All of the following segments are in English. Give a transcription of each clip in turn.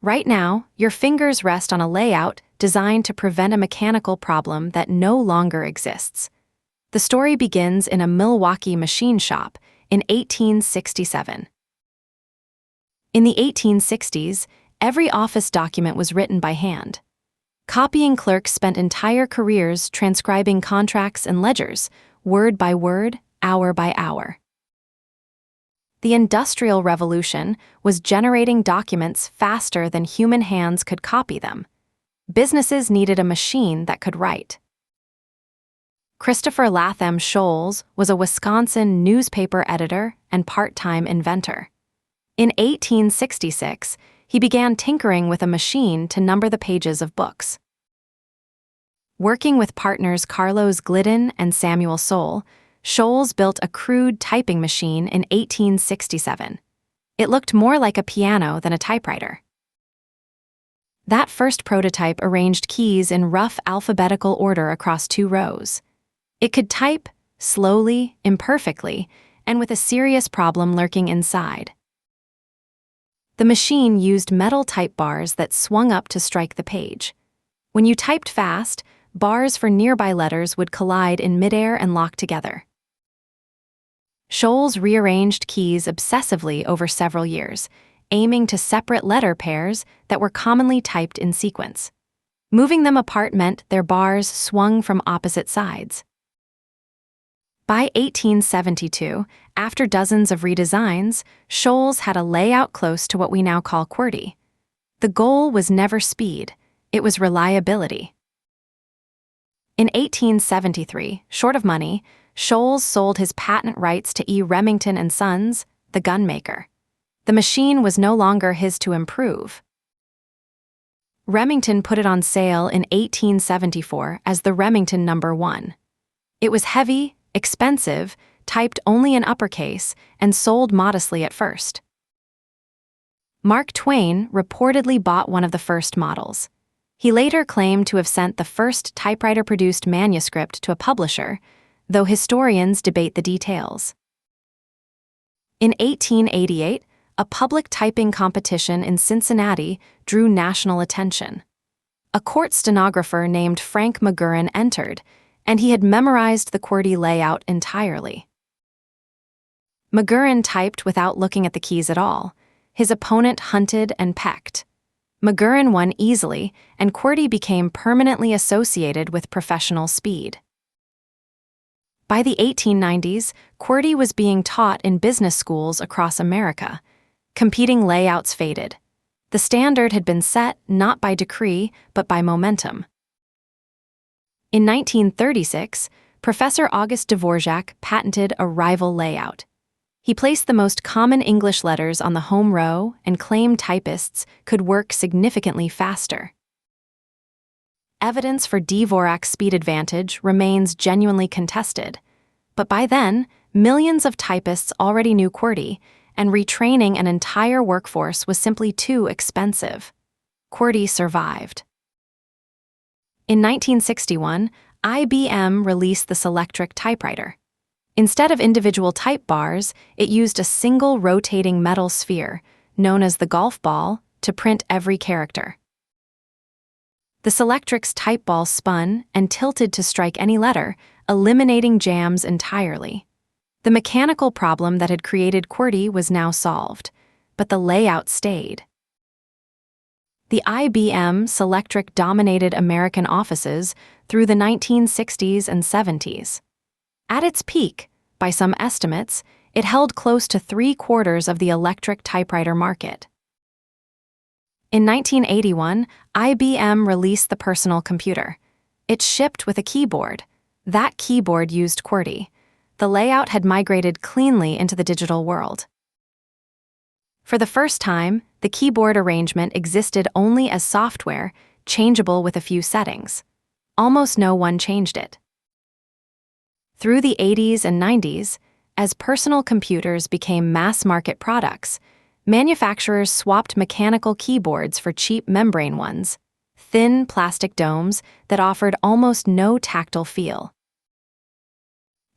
Right now, your fingers rest on a layout designed to prevent a mechanical problem that no longer exists. The story begins in a Milwaukee machine shop in 1867. In the 1860s, every office document was written by hand. Copying clerks spent entire careers transcribing contracts and ledgers, word by word, hour by hour. The Industrial Revolution was generating documents faster than human hands could copy them. Businesses needed a machine that could write. Christopher Latham Sholes was a Wisconsin newspaper editor and part-time inventor. In 1866, he began tinkering with a machine to number the pages of books. Working with partners Carlos Glidden and Samuel Soule, Sholes built a crude typing machine in 1867. It looked more like a piano than a typewriter. That first prototype arranged keys in rough alphabetical order across 2 rows. It could type, slowly, imperfectly, and with a serious problem lurking inside. The machine used metal type bars that swung up to strike the page. When you typed fast, bars for nearby letters would collide in midair and lock together. Sholes rearranged keys obsessively over several years, aiming to separate letter pairs that were commonly typed in sequence. Moving them apart meant their bars swung from opposite sides. By 1872, after dozens of redesigns, Sholes had a layout close to what we now call QWERTY. The goal was never speed, it was reliability. In 1873, short of money, Sholes sold his patent rights to E. Remington & Sons, the gunmaker. The machine was no longer his to improve. Remington put it on sale in 1874 as the Remington No. 1. It was heavy, expensive, typed only in uppercase, and sold modestly at first. Mark Twain reportedly bought one of the first models. He later claimed to have sent the first typewriter-produced manuscript to a publisher, though historians debate the details. In 1888, a public typing competition in Cincinnati drew national attention. A court stenographer named Frank McGurran entered, and he had memorized the QWERTY layout entirely. McGurran typed without looking at the keys at all. His opponent hunted and pecked. McGurran won easily, and QWERTY became permanently associated with professional speed. By the 1890s, QWERTY was being taught in business schools across America. Competing layouts faded. The standard had been set not by decree, but by momentum. In 1936, Professor August Dvorak patented a rival layout. He placed the most common English letters on the home row and claimed typists could work significantly faster. Evidence for Dvorak's speed advantage remains genuinely contested, but by then, millions of typists already knew QWERTY, and retraining an entire workforce was simply too expensive. QWERTY survived. In 1961, IBM released the Selectric typewriter. Instead of individual type bars, it used a single rotating metal sphere, known as the golf ball, to print every character. The Selectric's type ball spun and tilted to strike any letter, eliminating jams entirely. The mechanical problem that had created QWERTY was now solved, but the layout stayed. The IBM Selectric dominated American offices through the 1960s and 70s. At its peak, by some estimates, it held close to 3/4 of the electric typewriter market. In 1981, IBM released the personal computer. It shipped with a keyboard. That keyboard used QWERTY. The layout had migrated cleanly into the digital world. For the first time, the keyboard arrangement existed only as software, changeable with a few settings. Almost no one changed it. Through the 80s and 90s, as personal computers became mass-market products, manufacturers swapped mechanical keyboards for cheap membrane ones, thin plastic domes that offered almost no tactile feel.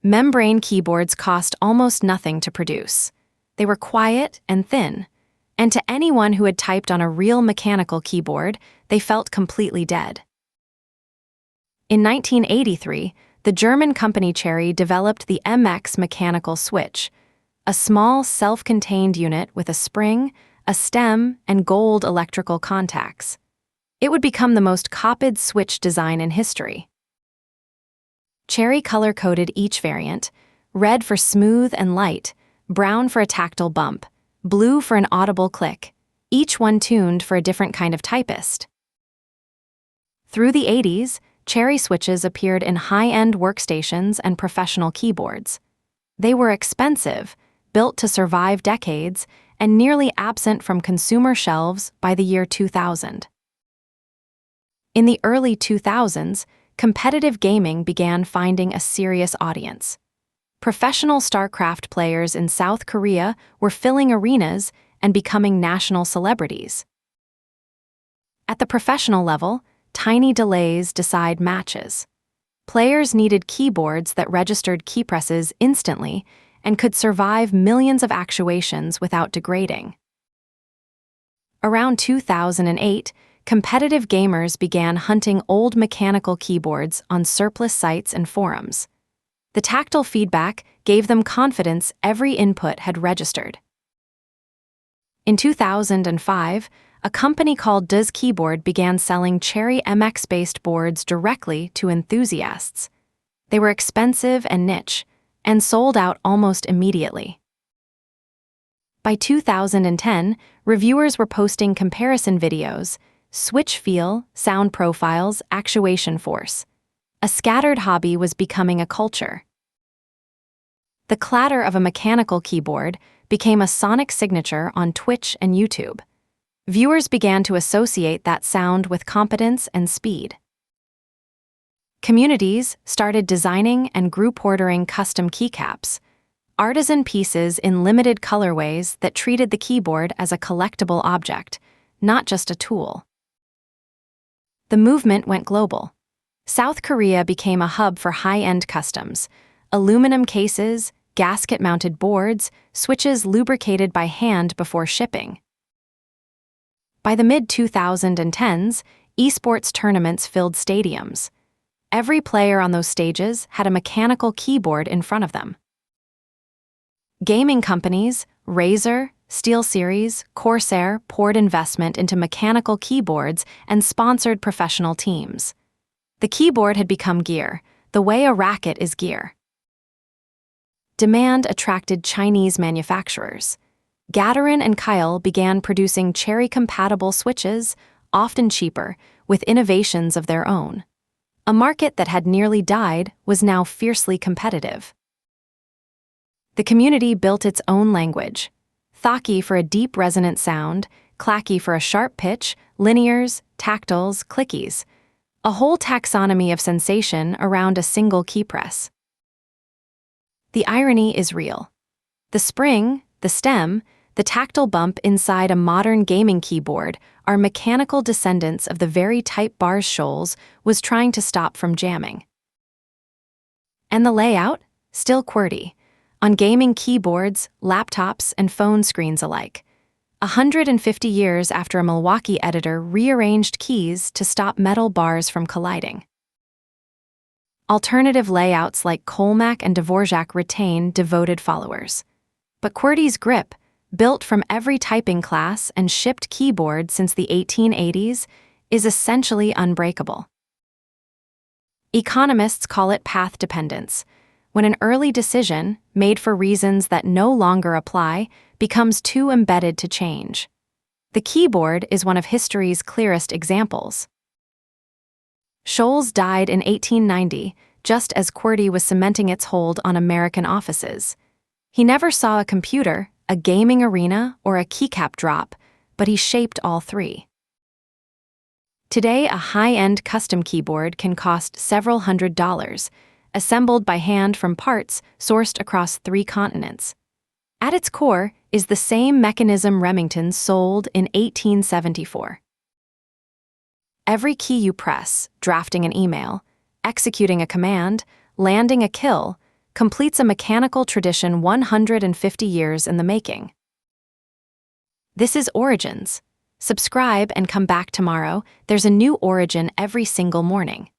Membrane keyboards cost almost nothing to produce. They were quiet and thin. And to anyone who had typed on a real mechanical keyboard, they felt completely dead. In 1983, the German company Cherry developed the MX mechanical switch, a small self-contained unit with a spring, a stem, and gold electrical contacts. It would become the most copied switch design in history. Cherry color-coded each variant: red for smooth and light, brown for a tactile bump, blue for an audible click, each one tuned for a different kind of typist. Through the 80s, Cherry switches appeared in high-end workstations and professional keyboards. They were expensive, built to survive decades, and nearly absent from consumer shelves by the year 2000. In the early 2000s, competitive gaming began finding a serious audience. Professional StarCraft players in South Korea were filling arenas and becoming national celebrities. At the professional level, tiny delays decide matches. Players needed keyboards that registered key presses instantly and could survive millions of actuations without degrading. Around 2008, competitive gamers began hunting old mechanical keyboards on surplus sites and forums. The tactile feedback gave them confidence every input had registered. In 2005, a company called Does Keyboard began selling Cherry MX-based boards directly to enthusiasts. They were expensive and niche, and sold out almost immediately. By 2010, reviewers were posting comparison videos: switch feel, sound profiles, actuation force. A scattered hobby was becoming a culture. The clatter of a mechanical keyboard became a sonic signature on Twitch and YouTube. Viewers began to associate that sound with competence and speed. Communities started designing and group ordering custom keycaps, artisan pieces in limited colorways that treated the keyboard as a collectible object, not just a tool. The movement went global. South Korea became a hub for high-end customs: aluminum cases, gasket-mounted boards, switches lubricated by hand before shipping. By the mid-2010s, esports tournaments filled stadiums. Every player on those stages had a mechanical keyboard in front of them. Gaming companies, Razer, SteelSeries, Corsair poured investment into mechanical keyboards and sponsored professional teams. The keyboard had become gear, the way a racket is gear. Demand attracted Chinese manufacturers. Gaterin and Kyle began producing Cherry-compatible switches, often cheaper, with innovations of their own. A market that had nearly died was now fiercely competitive. The community built its own language: Thaki for a deep resonant sound, Clacky for a sharp pitch, linears, tactiles, clickies. A whole taxonomy of sensation around a single key press. The irony is real. The spring, the stem, the tactile bump inside a modern gaming keyboard are mechanical descendants of the very type Bars Shoals was trying to stop from jamming. And the layout? Still QWERTY. On gaming keyboards, laptops, and phone screens alike. 150 years after a Milwaukee editor rearranged keys to stop metal bars from colliding. Alternative layouts like Colmac and Dvorak retain devoted followers. But QWERTY's grip, built from every typing class and shipped keyboard since the 1880s, is essentially unbreakable. Economists call it path dependence, when an early decision, made for reasons that no longer apply, becomes too embedded to change. The keyboard is one of history's clearest examples. Shoals died in 1890, just as QWERTY was cementing its hold on American offices. He never saw a computer, a gaming arena, or a keycap drop, but he shaped all three. Today, a high-end custom keyboard can cost several $100s, assembled by hand from parts sourced across 3 continents. At its core is the same mechanism Remington sold in 1874. Every key you press, drafting an email, executing a command, landing a kill, completes a mechanical tradition 150 years in the making. This is Origins. Subscribe and come back tomorrow. There's a new origin every single morning.